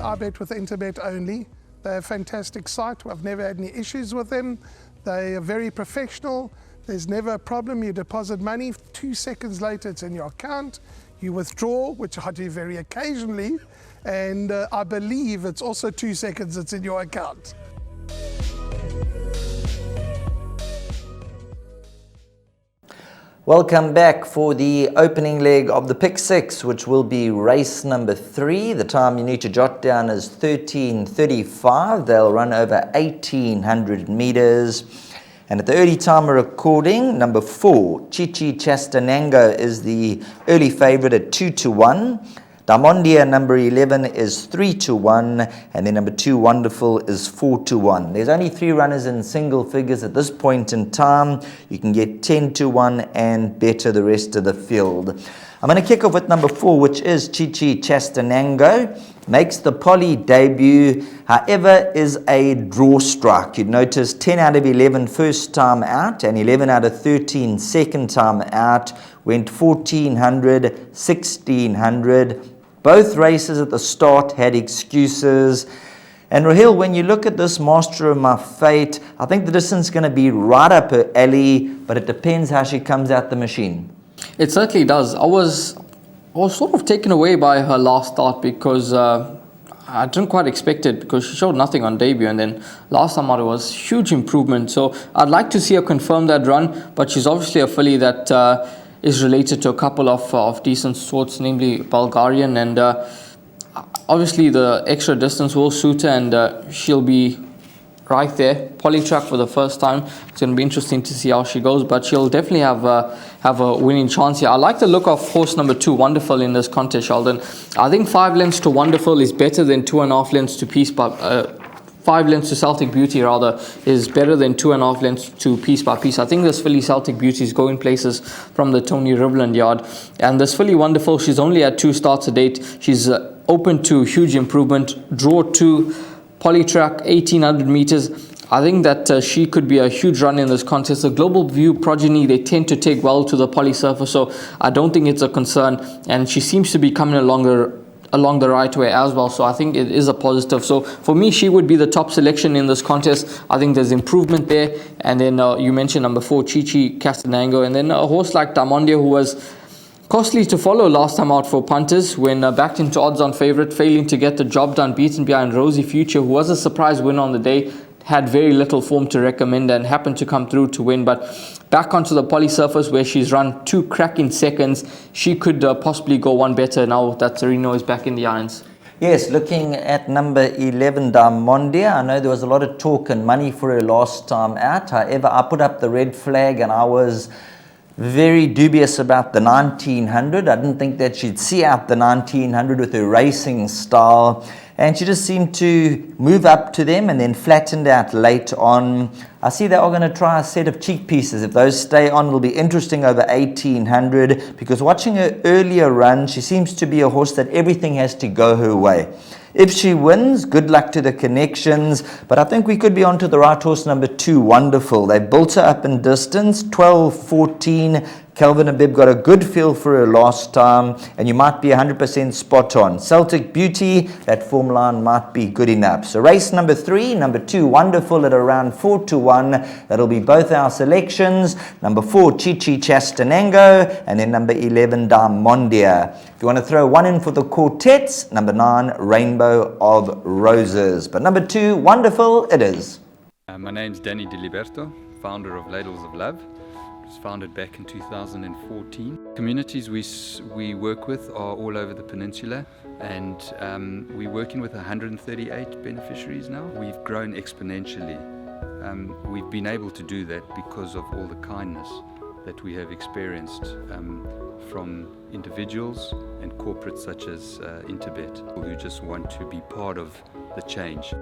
I bet with Interbet only. They're a fantastic site. I've never had any issues with them. They are very professional. There's never a problem. You deposit money, 2 seconds later it's in your account. You withdraw, which I do very occasionally, and I believe it's also 2 seconds it's in your account. Welcome back for the opening leg of the Pick 6, which will be race number 3. The time you need to jot down is 13:35. They'll run over 1,800 meters. And at the early time of recording, number 4, Chichi Chastanango, is the early favorite at 2-1. Damondia, number 11, is 3-1, and then number 2, Wonderful, is 4-1. There's only 3 runners in single figures at this point in time. You can get 10-1 and better the rest of the field. I'm going to kick off with number 4, which is Chichi Chastanango. Makes the poly debut, however, is a draw strike. You'd notice 10 out of 11 first time out and 11 out of 13 second time out. Went 1,400, 1,600. Both races at the start had excuses. And Rahil, when you look at this Master of My Fate, I think the distance is going to be right up her alley, but it depends how she comes out the machine. It certainly does. I was sort of taken away by her last start because I didn't quite expect it, because she showed nothing on debut, and then last time out it was huge improvement. So I'd like to see her confirm that run, but she's obviously a filly that is related to a couple of decent sorts, namely Bulgarian, and obviously the extra distance will suit her, and she'll be right there. Polytrack for the first time. It's going to be interesting to see how she goes, but she'll definitely have a winning chance here. I like the look of horse number 2, Wonderful, in this contest, Sheldon. I think 5 lengths to Wonderful is better than 2.5 lengths to Piece by 5 lengths to Celtic Beauty, rather, is better than 2.5 lengths to Piece by Piece. I think this filly Celtic Beauty is going places from the Tony Rivland yard, and this filly Wonderful, she's only had 2 starts to date. She's open to huge improvement. Draw 2, Polytrack, 1,800 meters. I think that she could be a huge run in this contest. The Global View progeny, they tend to take well to the poly surface, so I don't think it's a concern, and she seems to be coming along the right way as well, so I think it is a positive. So for me, she would be the top selection in this contest. I think there's improvement there. And then you mentioned number 4, Chichi Chastanango, and then a horse like Damondia, who was costly to follow last time out for punters when backed into odds on favourite, failing to get the job done, beaten behind Rosie Future, who was a surprise winner on the day, had very little form to recommend and happened to come through to win. But back onto the poly surface, where she's run 2 cracking seconds, she could possibly go one better now that Sereno is back in the irons. Yes, looking at number 11, Damondia, I know there was a lot of talk and money for her last time out. However, I put up the red flag and I was very dubious about the 1900. I didn't think that she'd see out the 1900 with her racing style, and she just seemed to move up to them and then flattened out late on. I see they are going to try a set of cheek pieces. If those stay on, will be interesting over 1,800, because watching her earlier run, she seems to be a horse that everything has to go her way. If she wins, good luck to the connections, but I think we could be onto the right horse, number 2, Wonderful. They built her up in distance, 12-14. Calvin and Bibb got a good feel for her last time, and you might be 100% spot on. Celtic Beauty, that form line might be good enough. So race number 3, number 2, Wonderful at around 4-1. That'll be both our selections. Number 4, Chichi Chastanango, and then number 11, Damondia. If you want to throw one in for the quartets, number 9, Rainbow of Roses. But number 2, Wonderful it is. My name's Danny Diliberto, founder of Ladles of Love. It was founded back in 2014. Communities we work with are all over the peninsula, and we're working with 138 beneficiaries now. We've grown exponentially. We've been able to do that because of all the kindness that we have experienced from individuals and corporates such as Interbet, who just want to be part of the change.